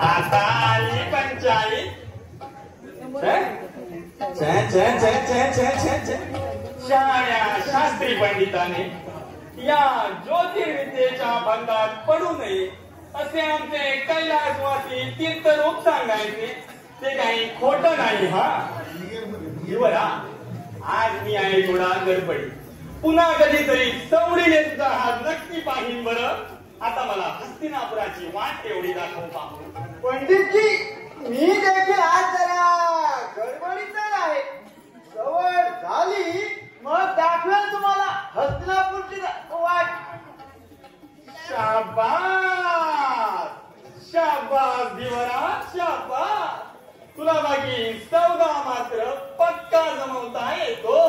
आता आली पंचायत. शहाण्या शास्त्री पंडिताने या ज्योतिर्विद्येच्या बंधात पडू नये असे आमचे कैलासवासी तीर्थरूप सांगायचे. ते काही खोट नाही. हा बरा, आज मी आहे थोडा गडबडी. पुन्हा कधीतरी सवडीने तुझा हात नक्की पाहिन. बरं, आता मला हस्तिनापुराची वाट तेवढी दाखव पाहू. पंडितजी, मी देखील आज जरा गडबडीचा आहे. सवड झाली मग दाखवेल तुम्हाला हस्तिनापूरची वाट. शाबास शाबास दिवरा शाबास. तुला बाकी सौदा मात्र पक्का जमवता येतो.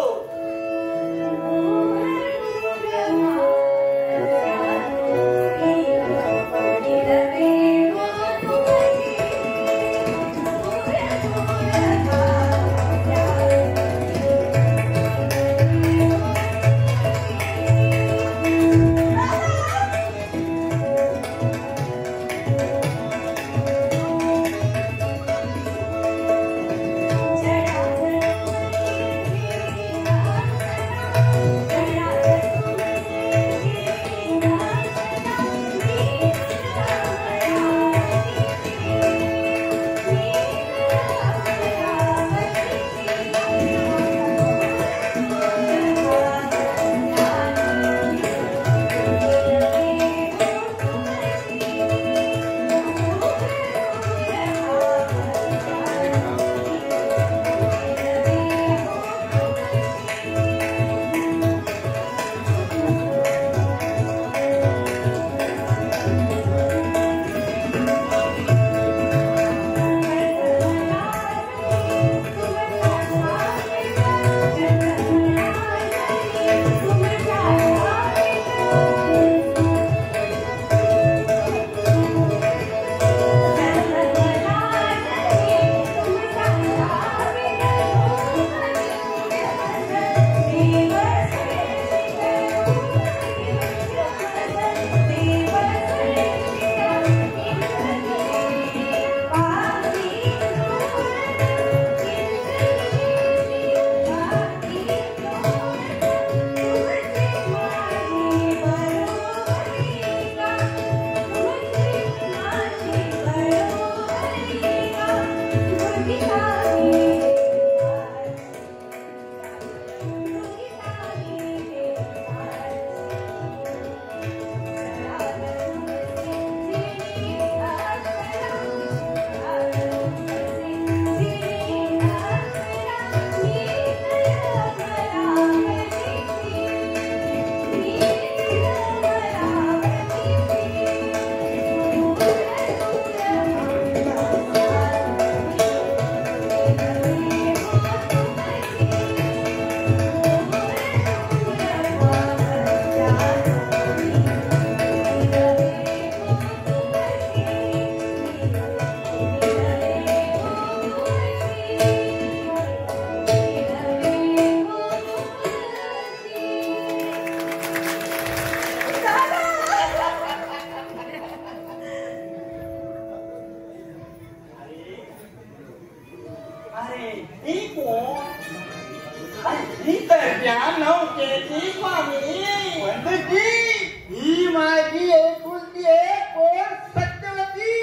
ही माझी एकुलती एक पोर सत्यवती.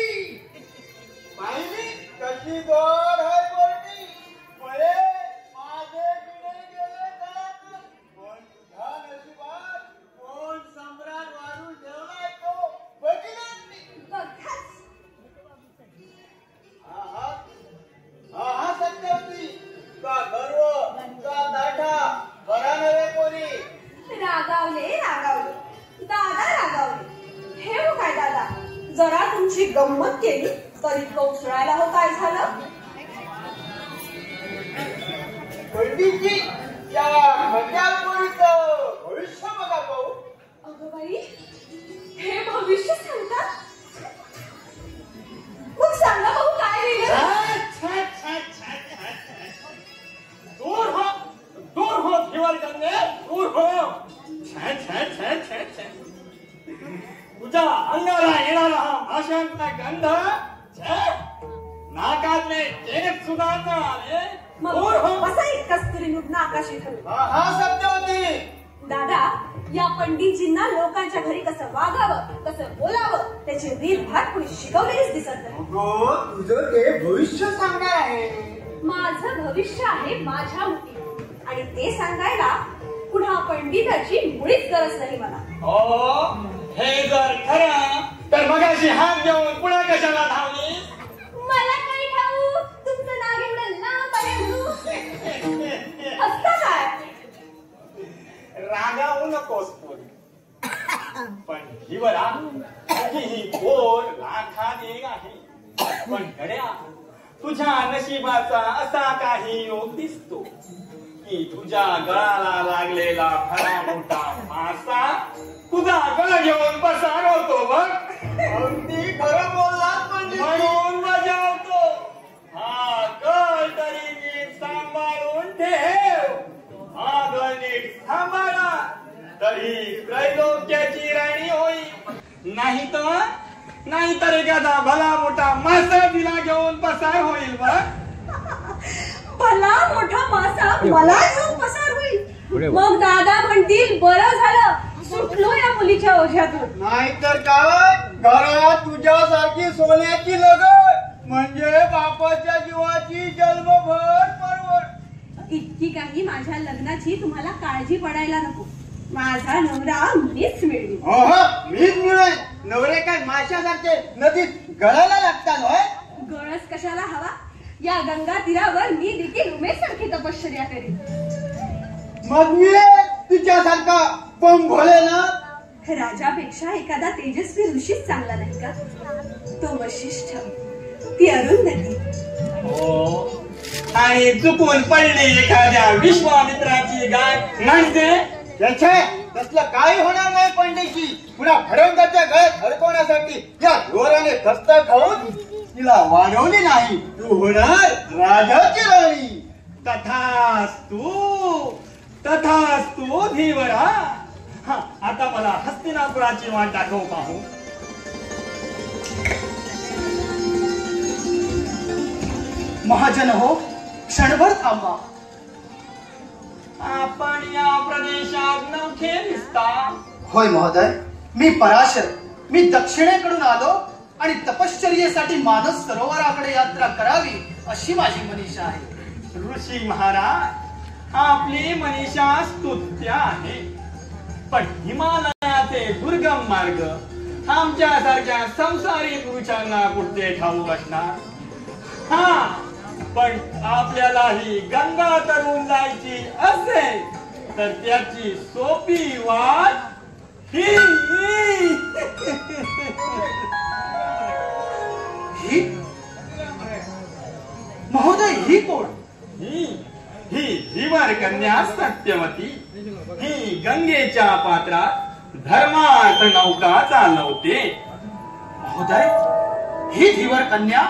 पाहिली कशी गोड आहे पोरटी. बरे माझे बिडे गेले घरातून, पण तुझ्या नशिबात कोण सम्राट वाढून ठेवलाय तो बघितलाच मी. हा सत्यवती, का गर्व का दाठा बरा नव्हे कोणी. रागावले दादा रागावले. हे हो काय दादा, जरा तुमची गंमत केली तरी कौशळायला हो काय झालं. पंडितजी, या खट्या पोरीचं भविष्य बघा भाऊ. अगं बाई, हे भविष्य सांगतात. मग सांगा भाऊ काय लिहिलं. दूर हो धिवर गंगे, दूर हो. तुझ्या अंगाला येणारा तेच सुधारणा आले मग बसा एक कस्तुरी नुटणं आकाशी ठरलं. हा सत्यवती. दादा, या पंडितजींना लोकांच्या घरी कसं वागावं, कसं बोलावं, त्याची रीत भात कोणी शिकवलेलीच दिसत नाही. तुझं ते भविष्य सांगणार आहे. माझं भविष्य आहे माझ्या मुठी, आणि ते सांगायला पुन्हा पंडिताची मुळीच गरज नाही मला. हो, हे जर खरं तर मगाशी हात घेऊन पुन्हा कशाला धावली? मला काही ठाऊ, तुमचं नाव एवढं लांब आहे म्हणून. असतं काय? रागावू नकोस पोरी, पण ही बरा ही पोर राखाने आहे. पण गड्या, तुझ्या नशिबाचा असा काही योग दिसतो की तुझ्या गळाला लागलेला भला मोठा मासा तुझा गळ घेऊन पसार होतो बघ. अगदी खरं बोललात पंडित. म्हणून बजावतो, हा गळ तरी नीट सांभाळून ठेव. हा गळ नीट सांभाळा तरी त्रैलोक्याची राणी होईल, नाहीतर एखादा भला मोठा मासा तिला घेऊन पसार होईल बघ. भला मोठा मासा मला घेऊन पसार होईल. मग दादा म्हणतील बरं झालं सुटलो या मुलीच्या ओझ्यातून. नाहीतर काय, घरात तुझ्यासारखी सोन्याची लगट म्हणजे बापाच्या जीवाची जन्मभर परवड. इतकी काही माझ्या लग्नाची तुम्हाला काळजी पडायला नको. माझा नवरा मीच मिळवी. मीच मिळेल. नवरे काय माशासारखे नदीत गळायला लागतात होय? गळस कशाला हवा, या गंगा तीरावर मी देखील उमेशसारखी तपश्चर्या करेन. मग मी तुझ्यासारखा पम भोले ना. राजापेक्षा एखादा तेजस्वी ऋषीच चांगला नाही का? तो वशिष्ठ, ती अरुंधती. हो, आणि चुकून पडली एखाद्या विश्वामित्राची गाठ म्हणजे तसलं काही होणार नाही पंडितजी. पुन्हा भडंगाच्या गळ्यात अडकवण्यासाठी या जोराने खस्ता खाऊन तिला वाढवली नाही. तू होणार राजाची राणी. तथास्तु धीवरा. आता मला हस्तिनापुराची वाट दाखव पाहू. महाजन हो, क्षणभर थांबा. आपण या प्रदेशात नवखे दिसता. होय महोदय, मी पराशर. मी दक्षिणेकडून आलो आणि तपश्चर्येसाठी मानस सरोवराकडे यात्रा करावी अशी माझी मनीषा आहे. ऋषी महाराज, आपली मनीषा स्तुत्य आहे, पण हिमालयाचे दुर्गम मार्ग आमच्यासारख्या संसारी पुरुषांना कुठे ठाऊक असणार. हा, पण आपल्यालाही गंगा तरून जायची असेल तर त्याची सोपी वाट ही. महोदय, ही कोण? ही धीवर कन्या सत्यवती. ही गंगेच्या पात्रात धर्मार्थ नौका चालवते. महोदय, ही धीवर कन्या?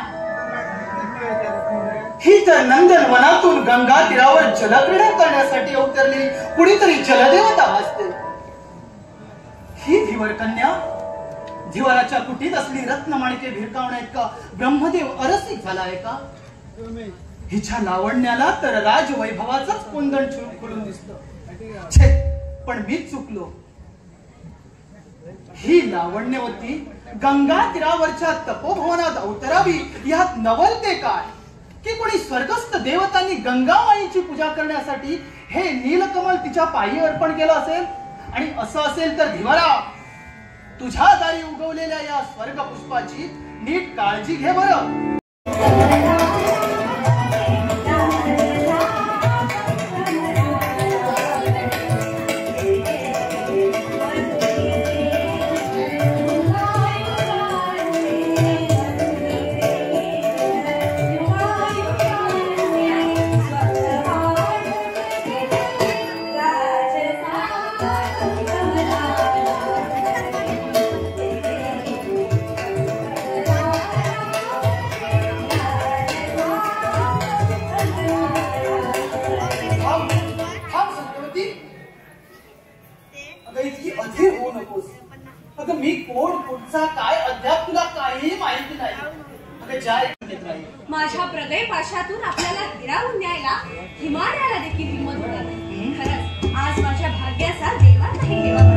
ही तर नंदनवनातून गंगा तीरावर जलक्रीडा करण्यासाठी अवतरलेली कुणीतरी जलदेवता असते. ही धीवर कन्या धीवराच्या कुटीत असली रत्नमाणिके भिरकावण्या इतका ब्रह्मदेव अरसिक झाला आहे का? हिच्या लावण्याला तर राजवैभवाचाच कोंदण खुलून दिसत. छे, पण मीच चुकलो. ही लावण्यवती गंगा तीरावरच्या तपोभवनात अवतरावी यात नवल ते काय की कोणी स्वर्गस्थ देवतांनी गंगामाईची पूजा करण्यासाठी हे नीलकमल तिच्या पायी अर्पण केलं असेल. आणि असं असेल तर धीवरा, तुझ्या दारी उगवलेल्या या स्वर्ग पुष्पाची नीट काळजी घे बरं. येत राहील. माझ्या प्रदय पाशातून आपल्याला हिरावून न्यायला हिमालयाला देखील हिंमत होणार नाही. खरंच आज माझ्या भाग्याचा देवात नाही देवा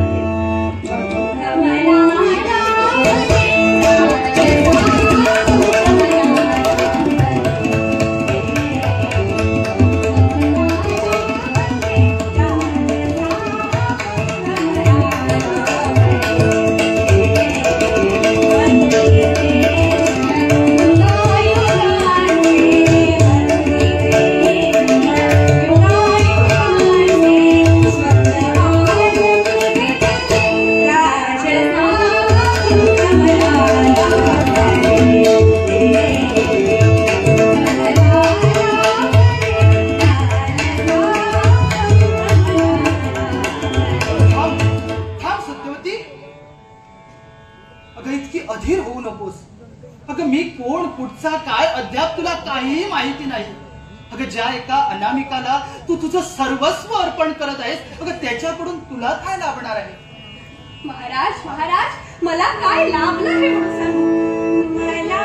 काय अद्याप तुला काहीही माहिती नाही. अगं ज्या एका अनामिकाला तू तुझं सर्वस्व अर्पण करत आहेस अगं त्याच्याकडून तुला काय लाभणार आहे? महाराज महाराज मला काय लाभलं हे म्हणून सांगू. मला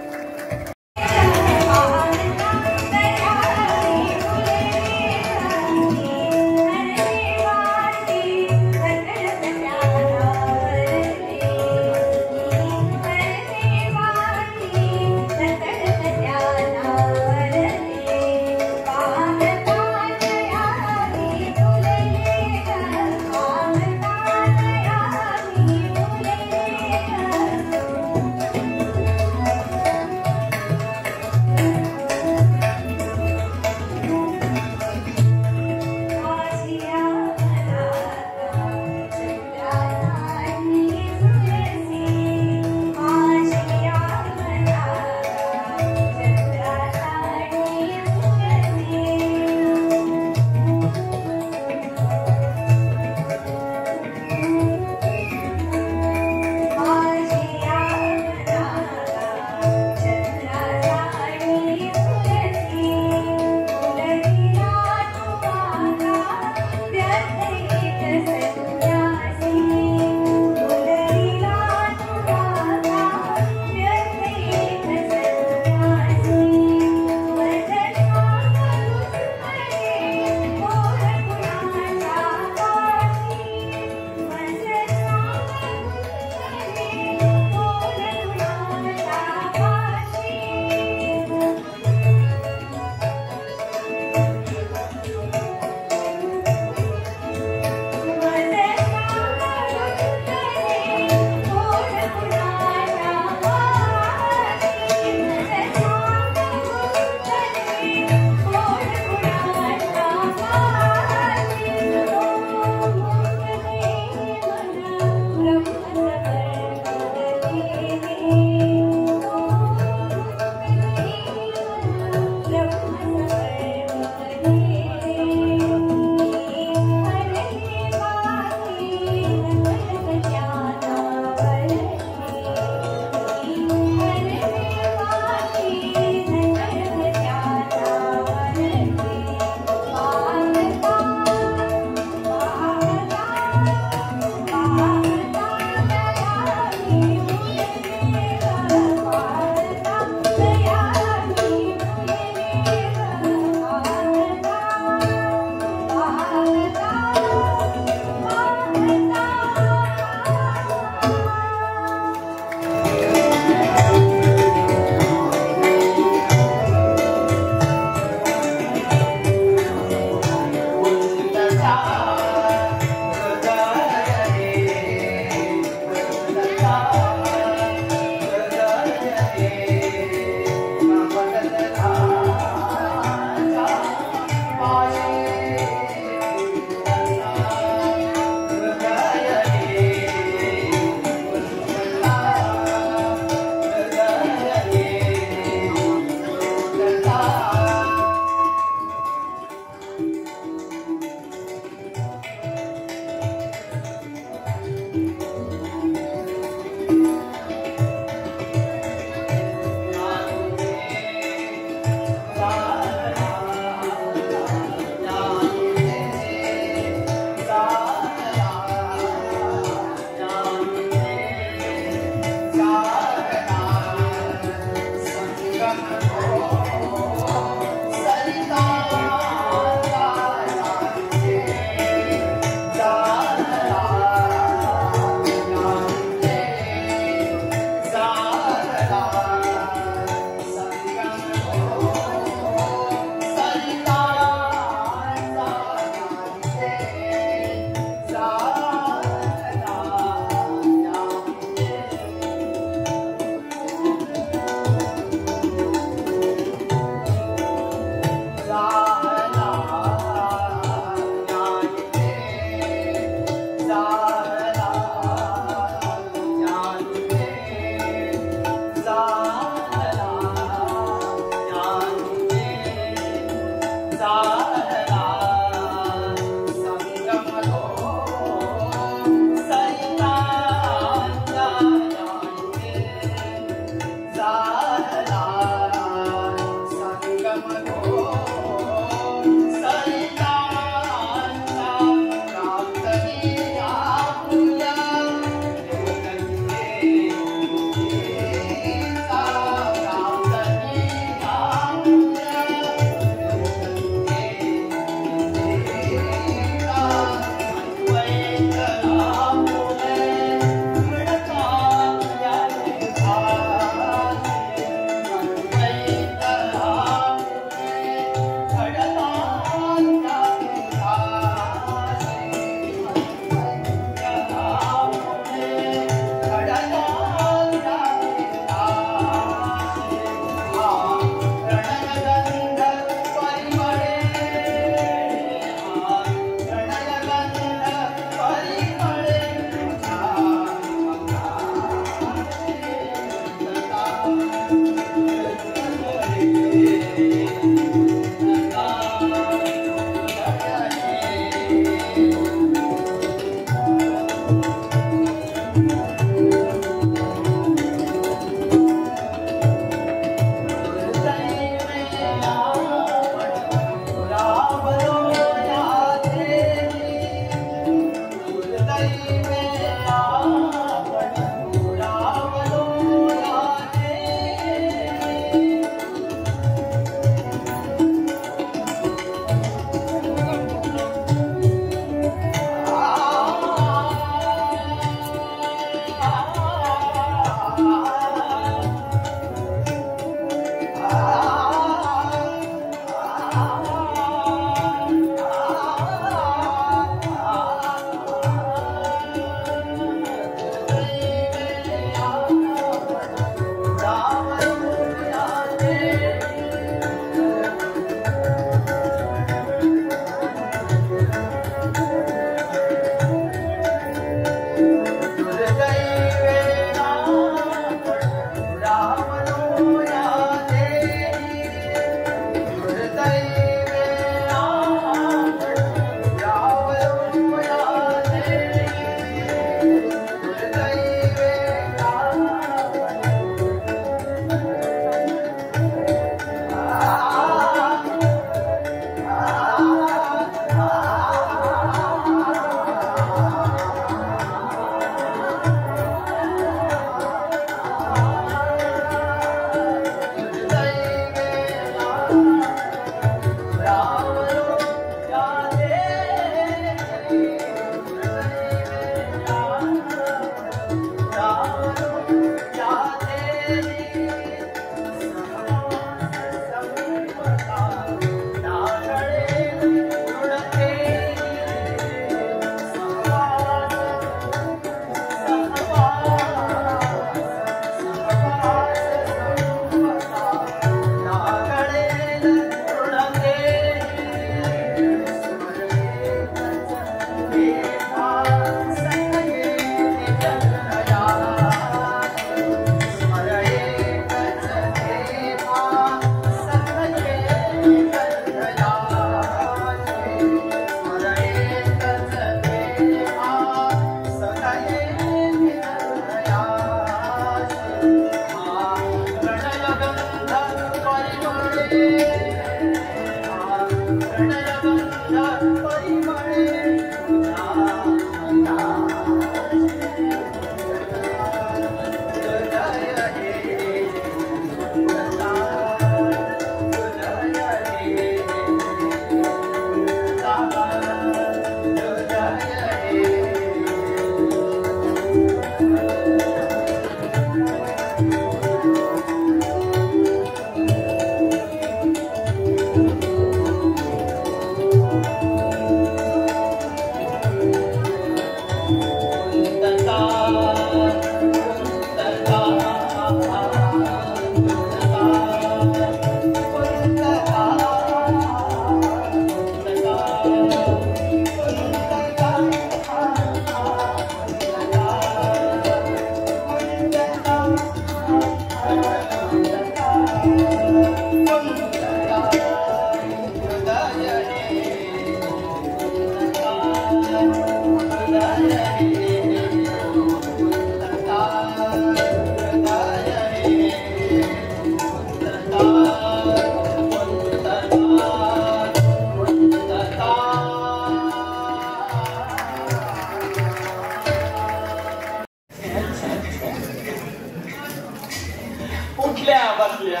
बसल्या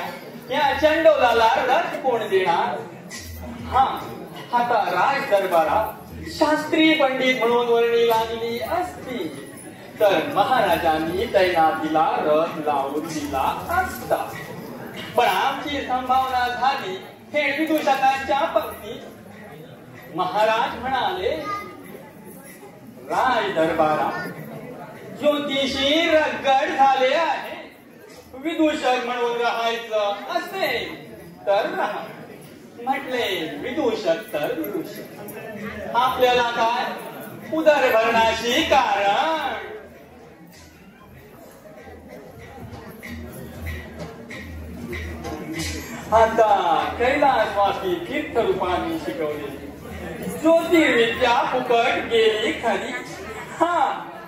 या चंडोलाला रथ कोण देणार? हा आता राज दरबारात शास्त्री पंडित म्हणून वर्णी लागली असती तर महाराजांनी तैनातीला रथ लावून दिला असता. पण आमची संभावना झाली हे विदूषकांच्या पंक्ती. महाराज म्हणाले, राज दरबारात ज्योतिषी रगड झाले आहे. विदूषक म्हणून राहायचं असेल तर राहा. म्हटले विदूषक तर विदूषक, आपल्याला काय उदरभरणाशी कारण. आता कैलासवासी तीर्थरूपाने शिकवलेली ज्योतिर्विद्या फुकट गेली खरी. हा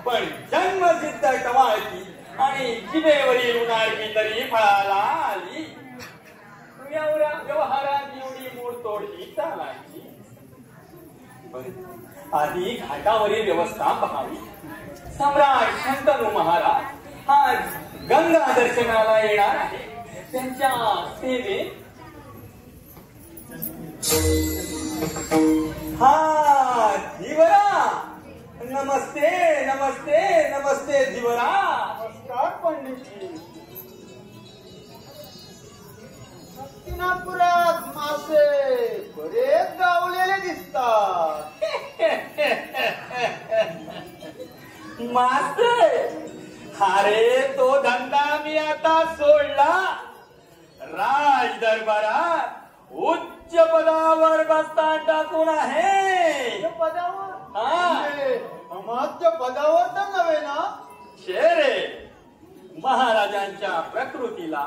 पण जन्मसिद्ध टवाळकी आणि जिभेवरील उन्हाळी तरी फळाला आली. व्यवहारात एवढी मोडतोड ही चालायची. आधी घाटावरील व्यवस्था पाहावी. सम्राट शंतनू महाराज हा गंगा दर्शनाला येणार आहे. त्यांच्या सेवेत हा धीवरा. नमस्ते नमस्ते नमस्ते धीवरा. नमस्कार पंडितजी. हस्तिनापुरात मासे बरेच गावलेले दिसतात. मासे? अरे तो धंदा मी आता सोडला. राज दरबारात उच्च पदावर बसता टाकून आहे. पदावर? हा. अमात्य पदावर तर नव्हे ना? शेरे महाराजांच्या प्रकृतीला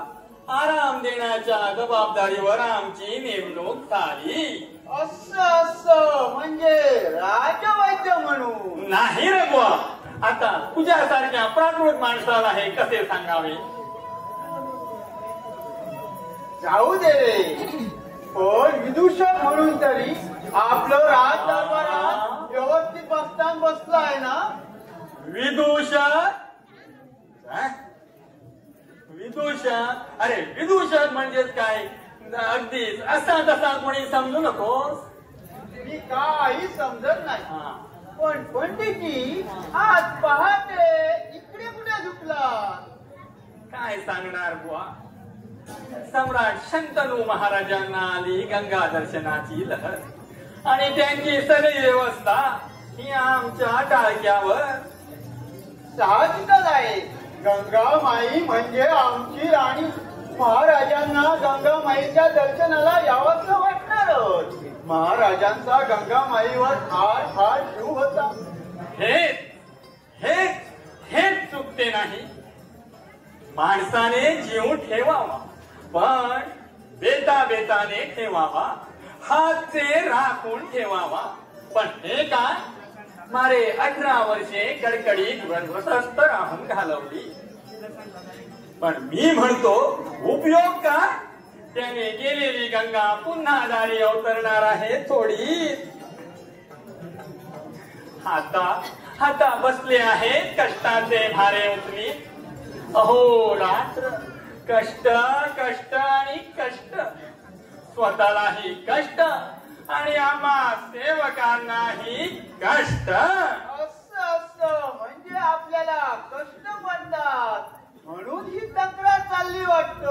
आराम देण्याच्या जबाबदारीवर आमची नेमणूक झाली. असं म्हणजे राजवैद्य म्हणून? नाही रे बुवा. आता तुझ्यासारख्या प्राकृत माणसाला हे कसे सांगावे? जाऊ दे रे. पण विदूषक म्हणून तरी आपलं राज दरबारात व्यवस्थित बसतान बसलं आहे ना? विदूषक? विदूषक? अरे विदूषक म्हणजेच काय? अगदीच असा तसा कोणी समजू नकोस. मी काही समजत नाही. पण पंडितजी आज पहाटे इकडे कुठे झुकला? काय सांगणार बुवा. सम्राट शंतनू महाराजांना आली गंगा दर्शनाची लहर आणि त्यांची सगळी व्यवस्था ही आमच्या टाळक्यावर. साहजिकच आहे. गंगामाई म्हणजे आमची राणी. महाराजांना गंगामाईच्या दर्शनाला यावंसं वाटणारच. महाराजांचा गंगामाईवर फार फार जीव होता. हेच चुकते नाही. माणसाने जीव ठेवावा पण बेताबेताने ठेवावा. हातचे राखून ठेवावा. पण हे काय? मारे 18 वर्षे कडकडीत वसस्त राहून घालवली. पण मी म्हणतो उपयोग का? त्याने गेलेली गंगा पुन्हा दारी अवतरणार आहे थोडी. आता बसले आहेत कष्टाचे भारे उचली. अहो रात्र कष्ट कष्ट आणि कष्ट. स्वतःलाही कष्ट आणि आम्हा सेवकांनाही कष्ट. असं म्हणजे आपल्याला कष्ट पडतात म्हणून ही तक्रार चालली वाटत.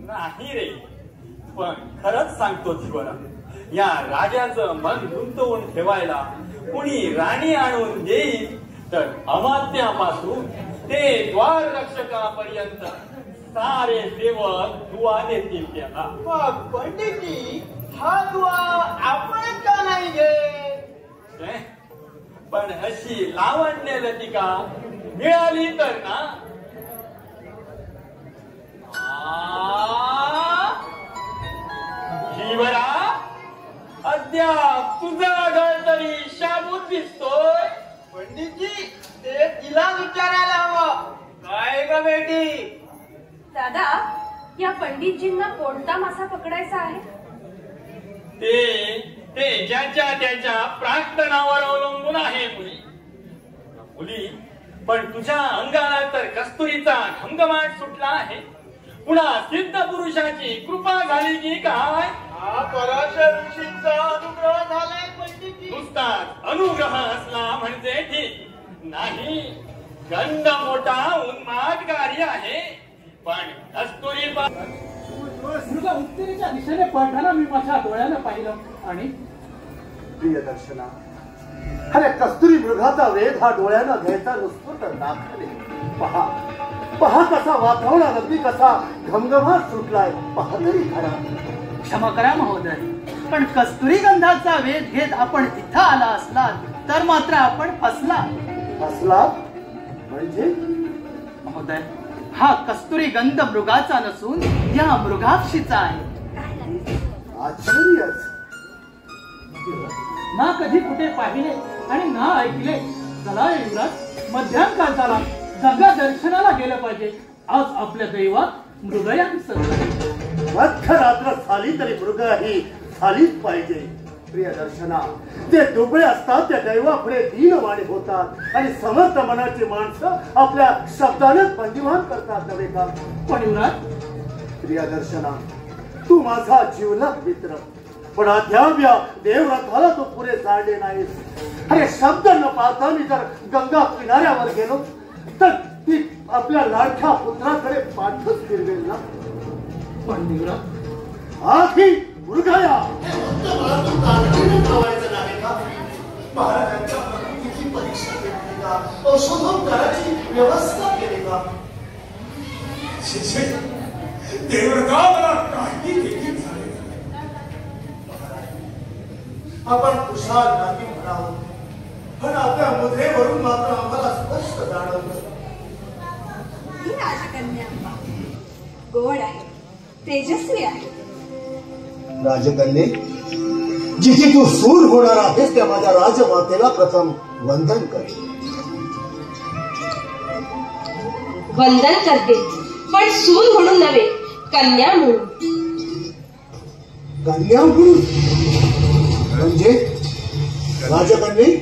नाही रे. पण खरंच सांगतो धीवरा, या राजाचं मन गुंतवून ठेवायला कुणी राणी आणून देईल तर अमात्यापासून ते द्वार रक्षकापर्यंत सारे सेवक दुआ देतील त्याला. मग पंडितजी हा दुआ आपणच का नाही घे? पण अशी लावण्य लतिका मिळाली तर ना. धीवरा अद्याप तुझा गळ तरी शाबूत दिसतोय. पंडितजी ते तिला विचारायला हवं. काय ग बेटी? दादा, या पंडितजींना कोणता मासा पकडायचा आहे? ते ज्याच्या त्याच्या प्रार्थनावर अवलंबून आहे मुली. पण तुझ्या अंगाला तर कस्तुरीचा घमघमाट सुटला आहे. पुन्हा सिद्ध पुरुषाची कृपा झाली की काय? हा पराशर ऋषींचा अनुग्रह झालाय पंडितजी. नुसताच अनुग्रह असला म्हणजे ठीक नाही. गंध मोठा उन्मादकारी आहे. पण कस्तुरी मुलगा उत्तरेच्या दिशेने पळताना मी माझ्या डोळ्यानं पाहिलं आणि प्रियदर्शना, अरे कस्तुरी मृगाचा वेध हा डोळ्यानं घ्यायचा नसतो तर दाखले. पहा कसा वातावरण अगदी कसा घमघमाट सुटलाय. पहा तरी खरा. क्षमा करा महोदय, पण कस्तुरी गंधाचा वेध घेत आपण इथं आला असलात तर मात्र आपण फसला. असला म्हणजे? महोदय, हा कस्तुरी गंध मृगाचा नसून या मृगाक्षीचा आहे. आश्चर्यच. ना कधी कुठे पाहिले आणि ना ऐकले. चला युवराज, मध्याह्न काळ झाला, गंगा दर्शनाला गेलं पाहिजे. आज आपल्या दैवात मृगयांचं मध्यरात्र झाली तरी मृग ही झालीच पाहिजे. प्रियदर्शना, जे दुबळे असतात त्या दैवापुढे दीनवाणी होतात आणि समर्थ मनाची माणसं आपल्या शब्दानेच बंदिवान करतात नव्हे का? पण युवराज, प्रियदर्शना, तू माझा जीवलग मित्र, पण अद्याप या देवव्रताला तू पुरे जाणले नाहीस. अरे शब्द न पाहता मी जर गंगा किनाऱ्यावर गेलो तर ती आपल्या लाडक्या पुत्राकडे पाठच फिरवेल ना. पण युवराज, आधी मृगया महाराजांच्या प्रकृतीची परीक्षा केली का? औषधोपचाराची व्यवस्था केली का? देवव्रता, मला काही देखील झाले. आपण कुशाल नाही म्हणावं, पण आपल्या मुद्रेवरून मात्र आम्हाला स्पष्ट जाणवलं. ही राजकन्या गोड आहे, तेजस्वी आहे. राजकन्ये, जिथे तू सूर होणार आहेस त्या माझ्या राजमातेला प्रथम वंदन कर. वंदन करते, पण सून म्हणून नव्हे, कन्या म्हणून. कन्या म्हणून म्हणजे? राजकन्ये,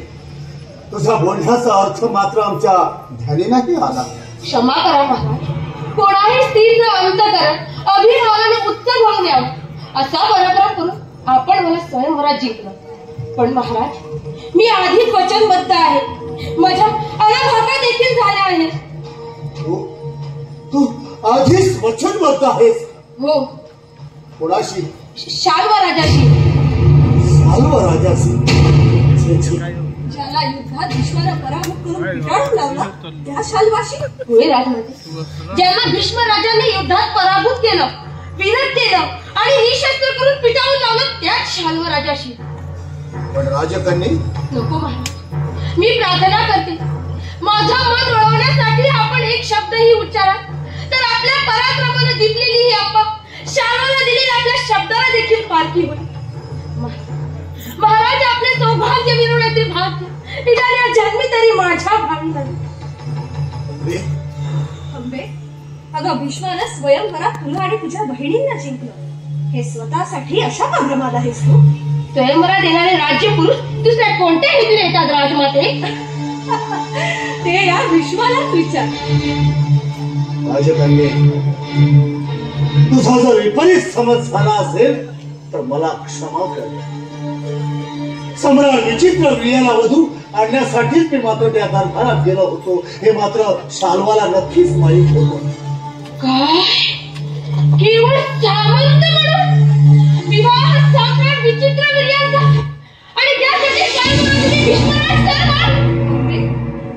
तुझ्या बोलण्याचा अर्थ मात्र आमच्या ध्यानी नाही आला. क्षमा करा महाराज, कोणाही स्त्रीचं अंतकरण अभिमानाने उच्च होऊन द्यावं असा पराक्रम करून आपण मला स्वयंवरात जिंकलं. पण महाराज, मी आधीच वचनबद्ध आहे. माझ्या अनाभाका देखील झाल्या आहेत. तू आधीच वचनबद्ध आहेस? हो, कोणाशी? शाल्व राजाशी. शाल्व राजाशी? ज्याला युद्धात विश्वाला पराभूत करून पिटाळून लावला त्या शाल्वाशी? होय राजमाते, ज्यांना भीष्म राजांनी युद्धात पराभूत केलं, विरत केलं आणि निशस्त्र करून पिटाळून लावलं त्याच शाल्व राजाशी. पण राजकन्ये, नको महाराज, मी प्रार्थना करते, माझं मन वळवण्यासाठी आपण एक शब्दही उच्चारा, तर आपल्या पराक्रमानं जिंकलेली ही अप्पा शाल्वाला दिलेल्या आपल्या शब्दाला देखील पारखी होईल. महाराज, आपले सौभाग्य मिळवण्याचे भाग्य निदान या जन्मी तरी माझ्या भावी झाले. अंबे, अगं भीष्मानं स्वयंवरात तुला आणि तुझ्या बहिणींना जिंकलं. हे स्वतःसाठी अशा कार्यक्रमात आहेस तू? स्वयंवरात येणारे राज्य पुरुष दुसऱ्या कोणत्या हेतून येतात राजमाते? ते या भीष्मालाच विचार. राजकन्ये, तुझा जर विपरीत समज झाला असेल तर मला क्षमा कर. सम्राट विचित्र प्रियाला वधू आणण्यासाठीच मी मात्र त्या दरबारात गेलो होतो हे मात्र शाल्वाला नक्कीच माहीत होतं. काय? केवळ सामंत म्हणून विवाह सम्राट विचित्र प्रियांचा आणि त्यासाठी शाल्वाला भीष्मराज दरबार?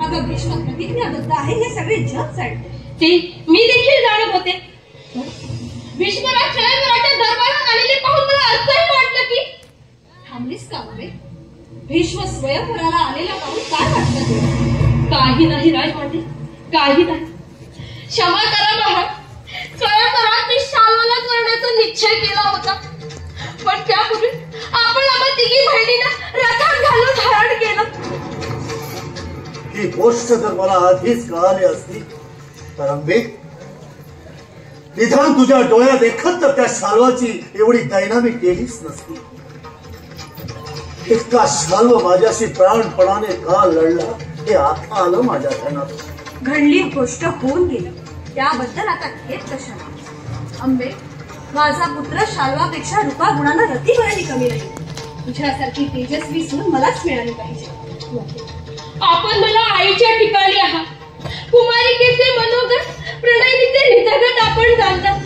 अगं भीष्म प्रतिज्ञाबद्ध आहे हे सगळे जग जाणते. ते मी देखील जाणत होते. भीष्मराज स्वयंवराच्या दरबारात आलेले पाहून मला असंही वाटलं की थांबलीस का अंबे? भीष्म स्वयंवराला आलेला पाहून काय वाटलं तुला? काही नाही राजमाते, काही नाही. क्षमा करा महाराज, स्वयंवरात मी शाल्वाला करण्याचा निश्चय केला होता, पण त्यापूर्वी आपण आम्हा तिघी बहिणींना रथात घालून धारण केलं. ही गोष्ट जर मला आधीच कळाली असती तर अंबे, निदान तुझ्या डोळ्यात देखत तर त्या शाल्वाची एवढी दैनामी केलीच नसती. इतका शाल्व माझ्याशी प्राणपणाने का लढला हे आता आलं माझ्या ध्यानात. घडली गोष्ट होऊन गेली, त्याबद्दल आता खेद कशाला? अंबे, माझा पुत्र शाल्वापेक्षा रूपा गुणानं रतीभराने कमी नाही. तुझ्यासारखी तेजस्वी सून मलाच मिळाली पाहिजे. आपण मला आईच्या ठिकाणी आहात. कुमारिकेचे मनोगत, प्रणयनीचे हृदयगत आपण जाणतात.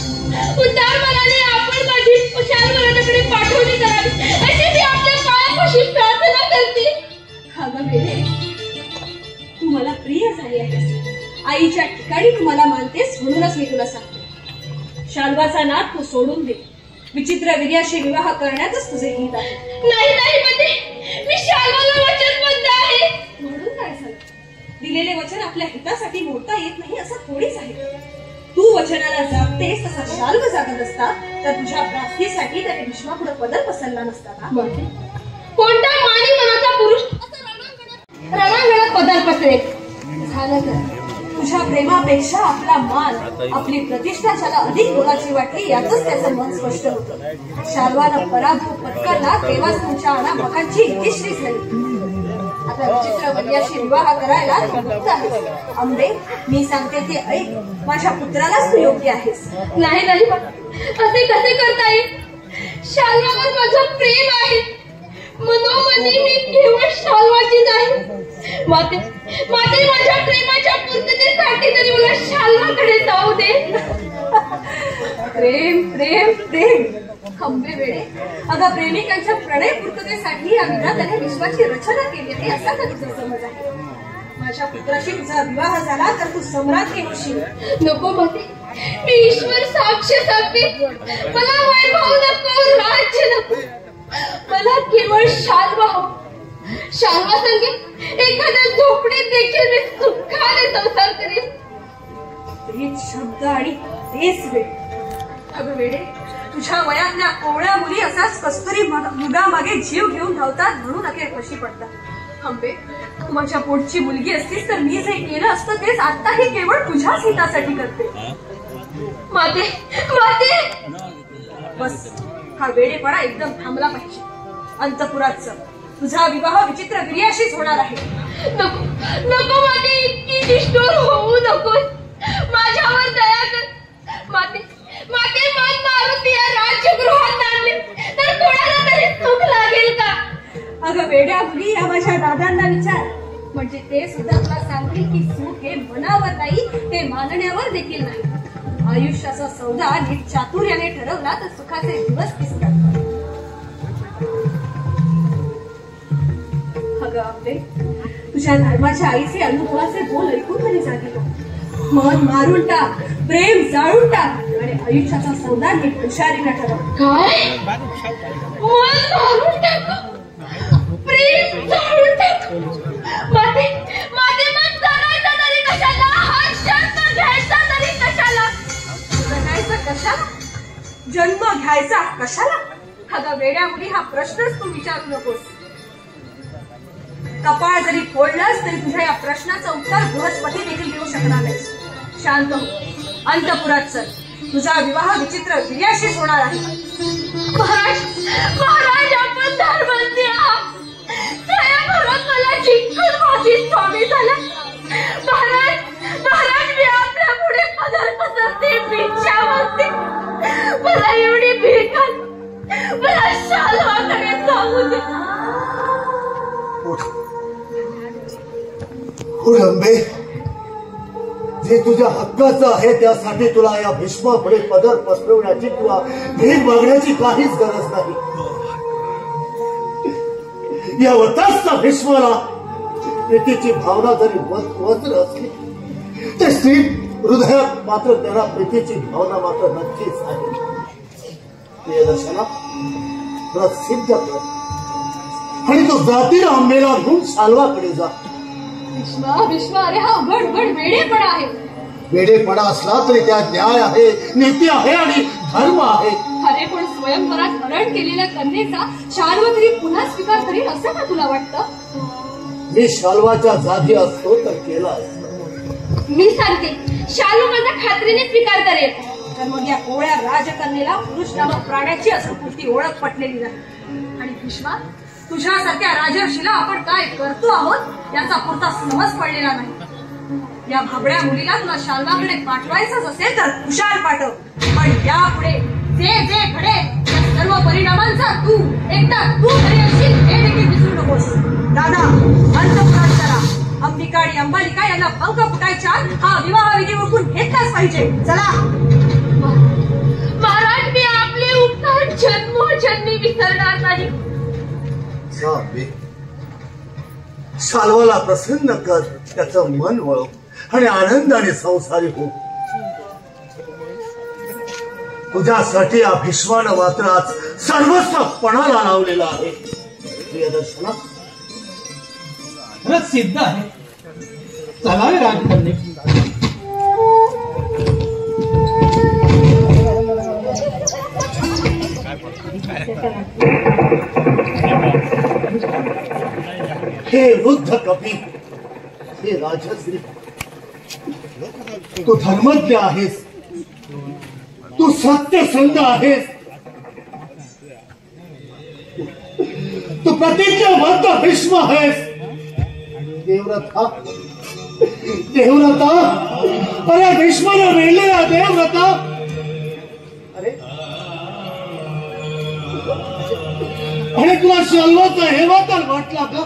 उदार मनाने आपण माझी शाल्वाकडे पाठवणी करावी अशी मी आपल्या पायापाशी प्रार्थना करते. अगं मेरे, तू मला प्रिय झाली आहेस. आईच्या ठिकाणी तू मला मानतेस म्हणूनच मी तुला सांगते, शाल्वाचा नाद तू सोडून दे. विचित्र वीर्याशी विवाह करण्यातच तुझे हित आहे. नाही नाही मध्ये, मी शाल्वाला वचनबद्ध आहे. म्हणून काय झालं? दिलेले वचन आपल्या हितासाठी मोडता येत नाही असं थोडीच आहे. तू वचनाला जागतेस तसा शाल्व जागत असता तर तुझ्या प्राप्तीसाठी त्याने भीष्मापुढे पदर पसरला नसता का? कोणता मानी मनाचा पुरुष रणांगणात पदर पसरेल? झालं तर तुझ्या प्रेमापेक्षा आपला मान आपली प्रतिष्ठा ज्याला अधिक मोलाची वाटली यातच त्याचं मन स्पष्ट होतं. शाल्वानं पराभव पत्करला तेव्हाच तुमच्या अनामकांची इतिश्री झाली. आता विचित्र वर्याशी विवाह करायला तू मुक्त आहेस. आंबे, मी सांगते ते ऐक. माझ्या पुत्रालाच तू योग्य आहेस. नाही नाही, असे कसे करता येईल? शाल्वावर माझं प्रेम आहे. मनोमनी मी केवळ शाल्वाचीच आहे. माते माझ्या प्रेमाच्या पूर्ततेसाठी तरी मला शाल्वाकडे जाऊ दे. प्रेम प्रेम प्रेम खंबे वेळे. अगं, प्रेमिकांच्या प्रणय पूर्ततेसाठी या विधात्याने विश्वाची रचना केली आहे असा का तुझा समज आहे? माझ्या पुत्राशी तुझा विवाह झाला तर तू सम्राज्ञी होशील. नको माते, मी ईश्वर साक्ष सांगते. मला वैभव नको, राज्य नको. मला केवळ शाल्वा हो. शाल्वा संगे एखाद्या झोपडीत देखील मी सुखाने संसार करेन. तेच शब्द आणि तेच वेळ. अगं वेडे, तुझ्या वयातल्या कोवळ्या मुली असाच कस्तुरी मृगामागे जीव घेऊन धावतात म्हणून अखेर कशी पडतात. हंबे, तू माझ्या पोटची मुलगी असतीस तर मी जे केलं असतं तेच आताही केवळ तुझ्याच हितासाठी करते. माते माते, बस, हा वेडेपणा एकदम थांबला पाहिजे. अंतपुरात चल. तुझा विवाह विचित्र वीर्याशीच होणार आहे. नको नको माते, इतकी निष्ठुर होऊ नको. माझ्यावर दया कर. माते मन मारुती या राजगृहात आणले तर कोणाला तरी सुख लागेल का? अगं वेड्या मुली, या माझ्या दादांना विचार. म्हणजे ते सुद्धा तुला सांगतील की सुख हे मनावर नाही, ते मानण्यावर देखील नाही. आयुष्याचा सौदा नीट चातुर्याने ठरवला तर सुखाचे दिवस दिसतात. अगं आपले, तुझ्या धर्माच्या आईचे अनुभवाचे बोल ऐकून तरी जागी हो. मन मारून टाक, प्रेम जाळून टाक आणि आयुष्याचा सौदा नीट हुशारीने ठरव. काय? मन मारून टाक, प्रेम जाळून टाक. माते मन जगायचं तरी कशाला? हा जन्म घ्यायचा तरी कशाला? जगायचं कशाला? जन्म घ्यायचा कशाला? अगं वेड्या मुली, हा प्रश्नच तू विचारू नकोस. कपाळ जरी फोडलंस तरी तुझ्या या प्रश्नाचं उत्तर बृहस्पती देखील देऊ शकणार नाहीस. शांत हो. अंतपुरात चल. तुझा विवाह विचित्र वीर्याशीच होणार आहे. महाराज आपण धर्मज्ञ आहात. स्वयंवरात मला जिंकून माझी स्वामी झाला. महाराज मी आपल्या पुढे पदर पसरते, भिक्षा मागते. मला एवढी भीक आली. मला शाल्वाकडे जाऊ दे. अंबे, जे तुझ्या हक्काचं आहे त्यासाठी तुला या भीष्मापुढे पदर पसरवण्याची किंवा भीक मागण्याची काहीच गरज नाही. या वताचा भीष्माला प्रीतीची भावना जरी वज्र असली तर स्त्री हृदयात मात्र त्याला प्रीतीची भावना मात्र नक्कीच आहे. प्रियदर्शना, प्रसिद्ध कर आणि तो जातीला आंबेला घेऊन शाल्वाकडे जा. भीष्मा, अरे हा उघड वेडेपणा आहे. वेडेपणा असला तरी त्यात न्याय आहे, नीती आहे आणि धर्म आहे. अरे पण स्वयंवरात हरण केलेल्या कन्येचा शाल्व तरी पुन्हा स्वीकार करील असं का तुला वाटतं? मी शाल्वाच्या जागी असतो तर केला असतो. मी सांगते, शाल्व माझा खात्रीने स्वीकार करेल. तर मग या कोवळ्या राजकन्येला पुरुष नामक प्राण्याची असं पुरती ओळख पटलेली नाही. आणि भीष्मा, तुझ्यासारख्या राजर्षीला आपण काय करतो आहोत याचा पुरता समज पडलेला नाही. या भाबड्या मुलीला तुला शाल्वाकडे पाठवायचंच असेल तर हुशार पाठव. पण यापुढे जे घडेल त्या सर्व परिणामांचा तू घरी असशील हे देखील विसरू नकोस. दादा, अंतपुरात चला. अंबिका आणि अंबालिका यांना पंख फुटायच्या हा विवाह विधी उरकून घेतलाच पाहिजे. चला. महाराज, मी आपले उपकार जन्मोजन्मी विसरणार नाही. शाल्वाला प्रसन्न कर, त्याचं मन वळव आणि आनंदाने संसारी हो. तुझ्यासाठी या भीष्मानं मात्र आज सर्वस्व पणाला लावलेला आहे. प्रियदर्शना, खरंच सिद्ध आहे. चला राजकन्या. हे वृद्ध कपी, हे राजश्री, तू धर्मज्ञ आहेस, तू सत्यसंध आहेस, तू प्रतिज्ञाबद्ध भीष्म आहेस. देवव्रता, देवव्रता, अरे भीष्माला वेळलेला देवव्रता. अरे अरे तुला शाल्वाचा हेवा तर वाटला का?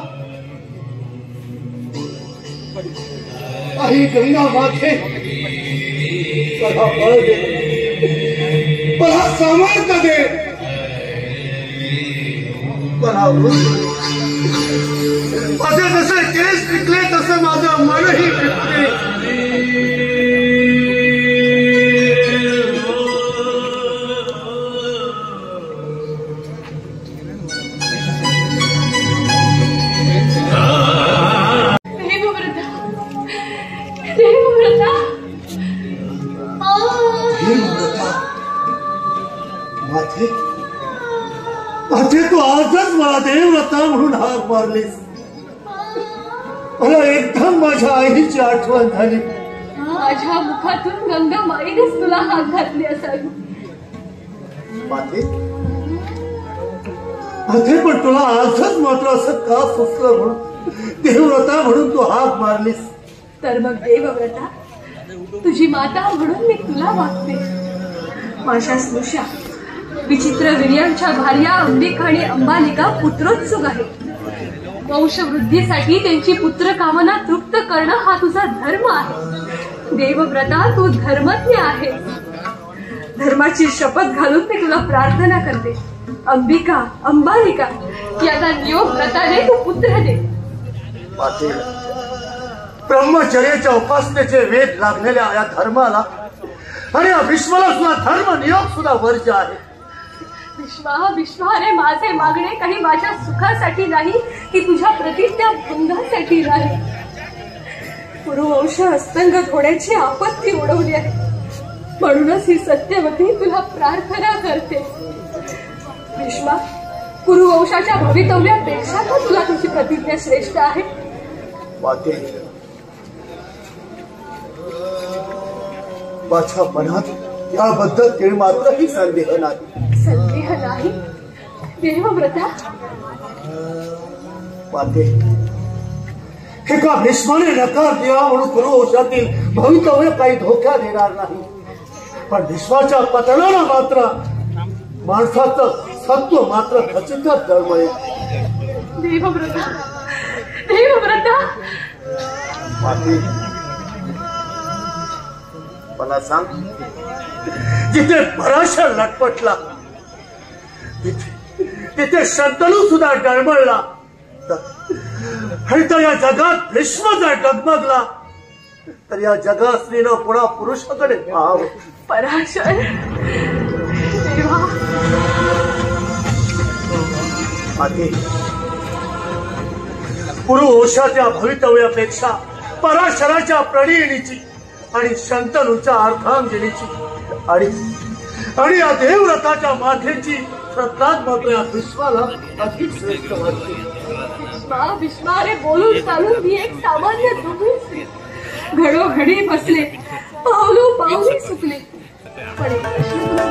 काही गंगा माथे मला बळ दे, मला सामर्थ्य दे, मला माझे जसे केस पिकले तसं माझं मनही पिकले. माझे तू आजच मला देवव्रता म्हणून हाक मारलीस. मला एकदम माझ्या आईची आठवण झाली. माझ्या मुखातून गंगा माईनेच तुला हाक घातली असावी. माते, पण तुला आजच मात्र असं का सुचलं म्हणून देवव्रता म्हणून तू हाक मारलीस. तर मग देवव्रता, तुझी माता म्हणून मी तुला वागते. माझ्या स्नुषा विचित्र वीर्यांच्या भार्या अंबिका आणि अंबालिका पुत्रोत्सुक आहेत. वंशवृद्धीसाठी त्यांची पुत्र कामना तृप्त करणं हा तुझा धर्म आहे. देवव्रता, तू धर्मज्ञ आहे. धर्माची शपथ घालून मी तुला प्रार्थना करते. अंबिका, अंबालिका याचा नियोग व्रताने तू पुत्र दे. ब्रह्मचर्याच्या उपासनेचे वेद लागलेल्या या धर्माला आणि या भीष्माला सुद्धा धर्म नियोग सुद्धा वर्ज्य आहे. विश्वाने माझे मागणे काही माझ्या सुखासाठी नाही की तुझ्या प्रतिज्ञा भंगासाठी नाही. कुरुवंश हस्तंगत होण्याची आपत्ती उडवली आहे. म्हणूनच ही सत्यवती तुला प्रार्थना करते. भीष्मा, कुरुवंशाच्या भवितव्यापेक्षा तर तुला तुझी प्रतिज्ञा श्रेष्ठ आहे. माझ्या मनात याबद्दल ते मात्रही संदेह नाही. संदेह नाही देवव्रता. माते, हे का भीष्माने नकार दिला म्हणून कुरुवंशातील भवितव्य काही धोका देणार नाही. पण भीष्माच्या पतनाला मात्र माणसाचं सत्व मात्र खचितच दळमळेल. देवव्रता, देवव्रता. माते, मला सांग, जिथे पराशर लटपटला, तिथे शंतनू सुद्धा डळमळला, आणि तर या जगात भीष्म जर डगमगला तर या जगात स्त्रीनं पुन्हा पुरुषाकडे पाहावं. पराशर देवा. आधी कुरुवंशाच्या भवितव्यापेक्षा पराशराच्या प्रणयिनीची आणि शंतनूच्या अर्धांगिनीची आणि या देवव्रताच्या माथेची श्रद्धात मात्र या भीष्माला अधिक श्रेष्ठ वाटते. भीष्माने बोलून चालून मी एक सामान्य दुर्मिळ घडोघडी बसले, पावलो पावली सुकले. पण एक प्रश्न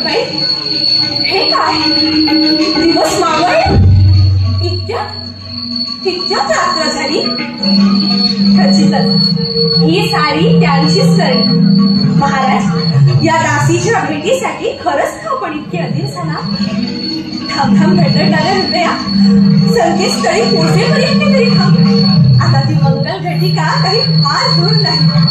बाई हे काय दिवस मावळ इतक्यात रात्र झाली. खचितच ही सारी त्यांचीच करणी. महाराज या दासीच्या भेटीसाठी खरंच का आपण इतके अधीर झाला. थांब भेटणाऱ्या हृदया संकेतस्थळी पोहोचेपर्यंत तरी थांब. आता ती मंगल घटिका काही फार दूर नाही.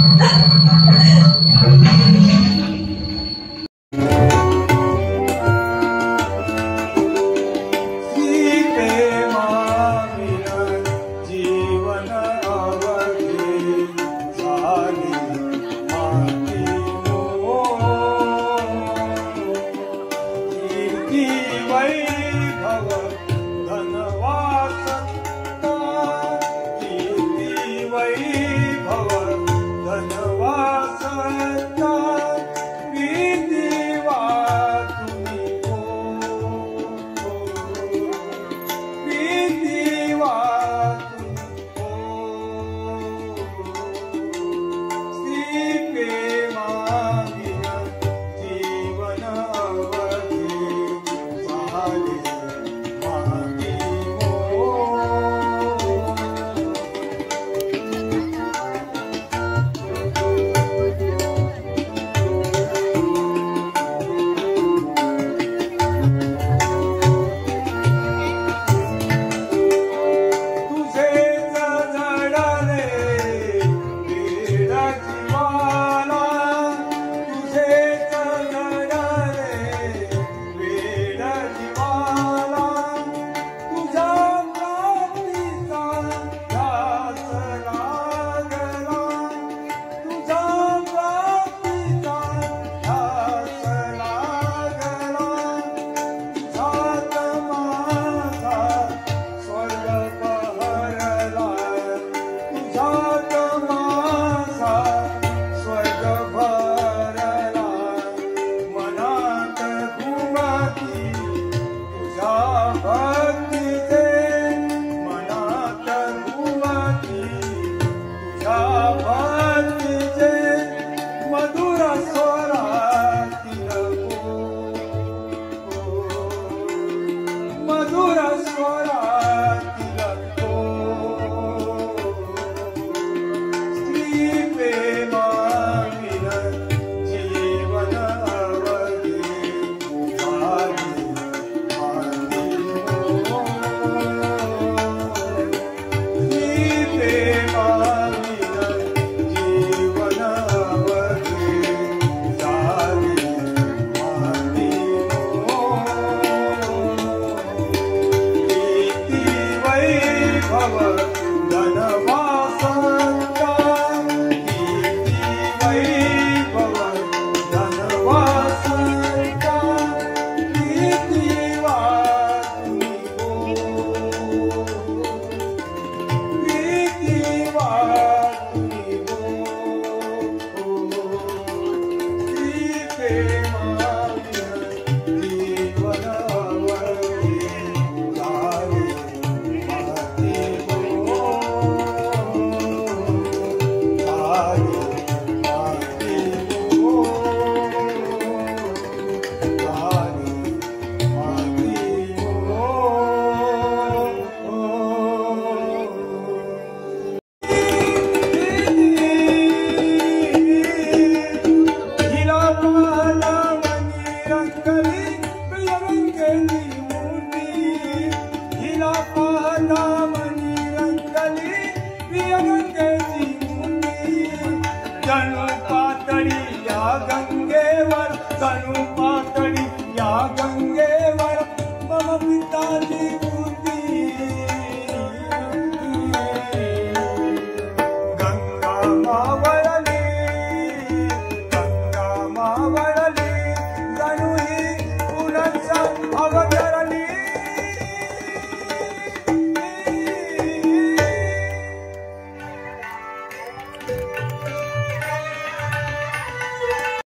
भव धन